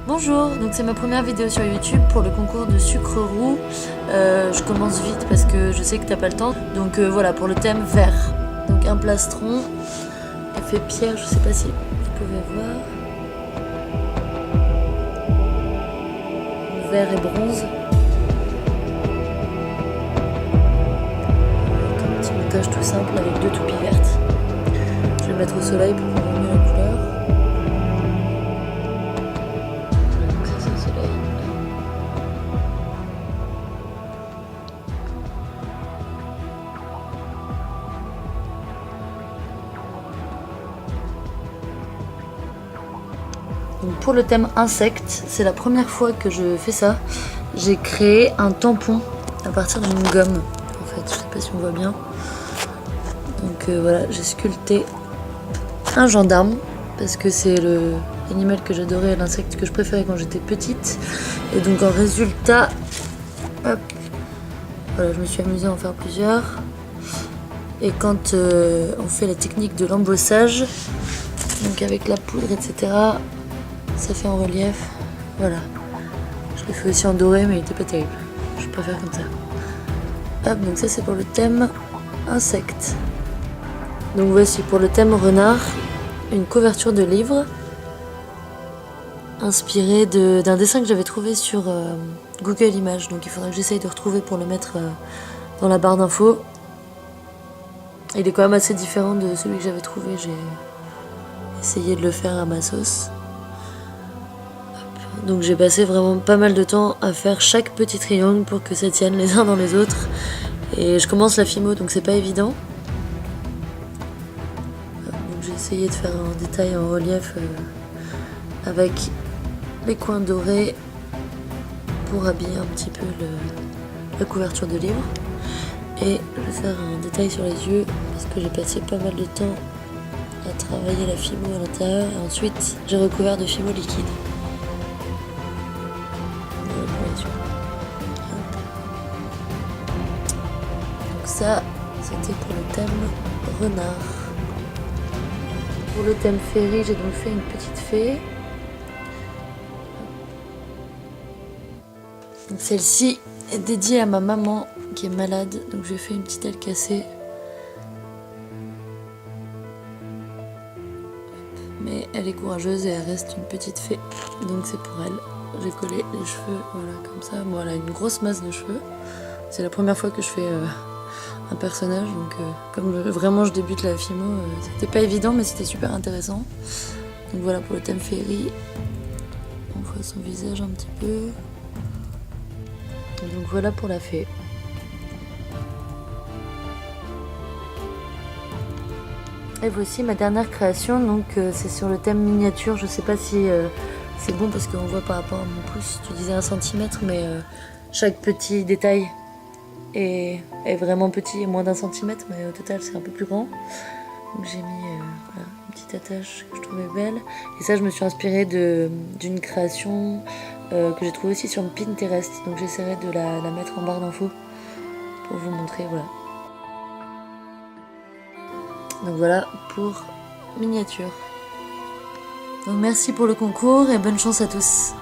Bonjour, donc c'est ma première vidéo sur YouTube pour le concours de sucre roux. Je commence vite parce que je sais que t'as pas le temps. Donc voilà, pour le thème vert. Donc un plastron, effet pierre, je sais pas si vous pouvez voir. Vert et bronze. Un petit montage tout simple avec deux toupies vertes. Je vais le mettre au soleil pour qu'on voit mieux la couleur. Donc ça c'est au soleil. Donc pour le thème insectes, c'est la première fois que je fais ça. J'ai créé un tampon à partir d'une gomme. En fait, je sais pas si on voit bien. Donc voilà, j'ai sculpté un gendarme parce que c'est l'animal que j'adorais, l'insecte que je préférais quand j'étais petite. Et donc en résultat, hop, voilà, je me suis amusée à en faire plusieurs. Et quand on fait la technique de l'embossage, donc avec la poudre, etc., ça fait en relief. Voilà. Je l'ai fait aussi en doré, mais il était pas terrible. Je préfère comme ça. Hop, donc ça c'est pour le thème insectes. Donc voici pour le thème renard, une couverture de livre inspirée d'un dessin que j'avais trouvé sur Google Images. Donc il faudra que j'essaye de retrouver pour le mettre dans la barre d'infos. Il est quand même assez différent de celui que j'avais trouvé. J'ai essayé de le faire à ma sauce. Donc j'ai passé vraiment pas mal de temps à faire chaque petit triangle pour que ça tienne les uns dans les autres. Et je commence la Fimo, donc c'est pas évident. Donc j'ai essayé de faire un détail en relief avec les coins dorés pour habiller un petit peu la couverture de livre. Et je vais faire un détail sur les yeux parce que j'ai passé pas mal de temps à travailler la Fimo à l'intérieur. Et ensuite j'ai recouvert de Fimo liquide. Donc ça, c'était pour le thème renard. Pour le thème féerie, j'ai donc fait une petite fée. Celle-ci est dédiée à ma maman qui est malade, donc j'ai fait une petite aile cassée. Mais elle est courageuse et elle reste une petite fée, donc c'est pour elle. J'ai collé les cheveux, voilà, comme ça. Bon, elle a une grosse masse de cheveux. C'est la première fois que je fais un personnage, donc comme vraiment je débute la Fimo, c'était pas évident, mais c'était super intéressant. Donc voilà pour le thème féerie. On voit son visage un petit peu. Donc voilà pour la fée. Et voici ma dernière création, donc c'est sur le thème miniature. Je sais pas si c'est bon parce qu'on voit par rapport à mon pouce, tu disais 1 cm, mais chaque petit détail est vraiment petit et moins d'1 cm, mais au total c'est un peu plus grand. Donc j'ai mis voilà, une petite attache que je trouvais belle. Et ça, je me suis inspirée d'une création que j'ai trouvée aussi sur Pinterest. Donc j'essaierai de la mettre en barre d'infos pour vous montrer, voilà. Donc voilà pour miniature. Donc merci pour le concours et bonne chance à tous.